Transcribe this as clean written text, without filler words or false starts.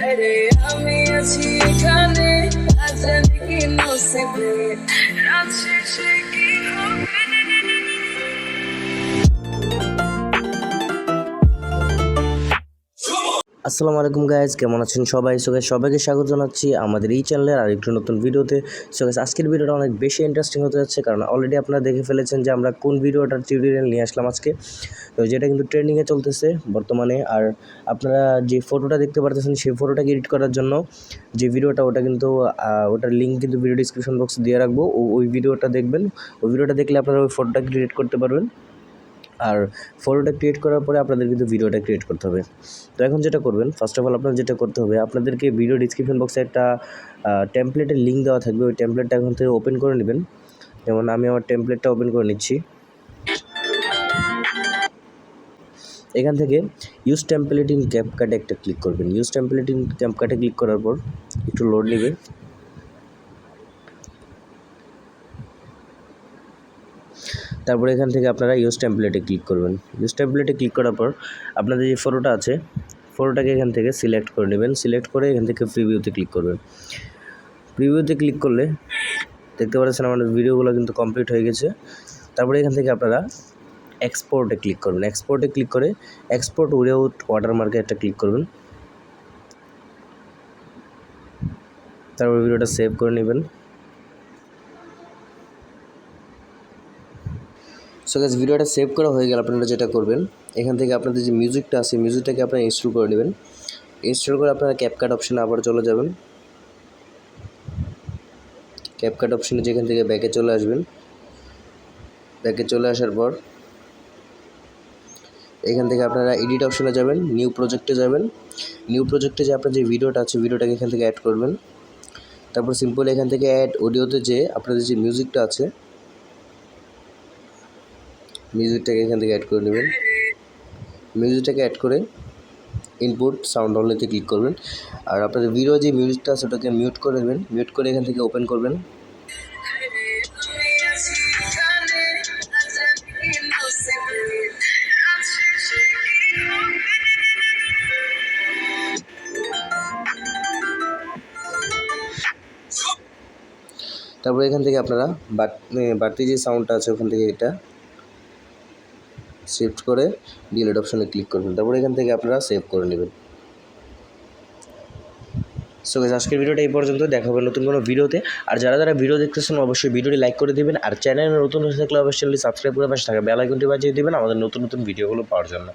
আরে আমি আছি এখানে, আজ জানি কি নসিবে, রাত শেষে কি হবে। আসসালামু আলাইকুম গাইজ, কেমন আছেন সবাই? সবাইকে স্বাগত জানাচ্ছি আমাদের এই চ্যানেলের আরেকটু নতুন ভিডিওতে। আজকের ভিডিওটা অনেক বেশি ইন্টারেস্টিং হতে যাচ্ছে, কারণ অলরেডি আপনারা দেখে ফেলেছেন যে আমরা কোন ভিডিওটার টিউটোরিয়াল নিয়ে আসলাম আজকে। তো যেটা কিন্তু ট্রেন্ডিংয়ে চলতেছে বর্তমানে। আর আপনারা যে ফটোটা দেখতে পারতেছেন সেই ফটোটাকে এডিট করার জন্য যে ভিডিওটা, ওটা কিন্তু ওটার লিঙ্ক কিন্তু ভিডিও ডিসক্রিপশন বক্সে দিয়ে রাখবো। ওই ভিডিওটা দেখবেন। ওই ভিডিওটা দেখলে আপনারা ওই ফটোটাকে ক্রিয়েট করতে পারবেন। আর ফটোটা ক্রিয়েট করার পরে আপনাদের কিন্তু ভিডিওটা ক্রিয়েট করতে হবে। তো এখন যেটা করবেন, ফার্স্ট অফ অল আপনাদের যেটা করতে হবে, আপনাদেরকে ভিডিও ডিসক্রিপশন বক্সে একটা টেমপ্লেটের লিঙ্ক দেওয়া থাকবে। ওই টেমপ্লেটটা এখন থেকে ওপেন করে নেবেন। যেমন আমি আমার টেমপ্লেটটা ওপেন করে নিচ্ছি। এখান থেকে ইউজ টেমপ্লেট ইন ক্যাপকাটে একটা ক্লিক করবেন। ইউজ টেমপ্লেট ইন ক্যাপকাটে ক্লিক করার পর একটু লোড নেবে। তারপরে এখান থেকে আপনারা ইউজ টেমপ্লেটে ক্লিক করবেন। ইউজ টেমপ্লেটে ক্লিক করার পর আপনাদের যে ফটোটা আছে, ফটোটাকে এখান থেকে সিলেক্ট করে নেবেন। সিলেক্ট করে এখান থেকে প্রিভিউতে ক্লিক করবেন। প্রিভিউতে ক্লিক করলে দেখতে পাচ্ছেন আমাদের ভিডিওগুলো কিন্তু কমপ্লিট হয়ে গেছে। তারপরে এখান থেকে আপনারা এক্সপোর্টে ক্লিক করবেন। এক্সপোর্টে ক্লিক করে এক্সপোর্ট উইদাউট ওয়াটারমার্কে একটা ক্লিক করবেন। তারপর ভিডিওটা সেভ করে নেবেন। গাইস, ভিডিওটা সেভ করা হয়ে গেল। আপনারা যেটা করবেন, এখান থেকে আপনাদের যে মিউজিকটা আছে, মিউজিকটাকে আপনারা ইনস্টল করে নেবেন। ইনস্টল করে আপনারা ক্যাপকাট অপশানে আবার চলে যাবেন। ক্যাপকাট অপশানে যেখান থেকে ব্যাকে চলে আসবেন। ব্যাকে চলে আসার পর এখান থেকে আপনারা এডিট অপশানে যাবেন, নিউ প্রজেক্টে যাবেন। নিউ প্রজেক্টে যে আপনার যে ভিডিওটা আছে, ভিডিওটাকে এখান থেকে অ্যাড করবেন। তারপর সিম্পল এখান থেকে অ্যাড অডিওতে যে আপনাদের যে মিউজিকটা আছে, মিউজিকটাকে এখান থেকে অ্যাড করে নেবেন। মিউজিকটাকে অ্যাড করে ইনপুট সাউন্ড অনলিতে ক্লিক করবেন। আর আপনাদের ভিডিও যে মিউজিকটা আছে ওটাকে মিউট করে দেবেন। মিউট করে এখান থেকে ওপেন করবেন। তারপরে এখান থেকে আপনারা বাড়তি যে সাউন্ডটা আছে ওখান থেকে এটা শিফট করে ডিলিট অপশনে ক্লিক করবেন। তারপরে এখান থেকে আপনারা সেভ করে নেবেন। গাইস, আজকের ভিডিওটা এই পর্যন্ত। দেখা হবে নতুন কোনো ভিডিওতে। আর যারা ভিডিও দেখতেছেন অবশ্যই ভিডিওটি লাইক করে দিবেন। আর চ্যানেলে নতুন হয়ে থাকলে অবশ্যই সাবস্ক্রাইব করে পাশে থাকা বেল আইকনটি বাজিয়ে দিবেন আমাদের নতুন ভিডিওগুলো পাওয়ার জন্য।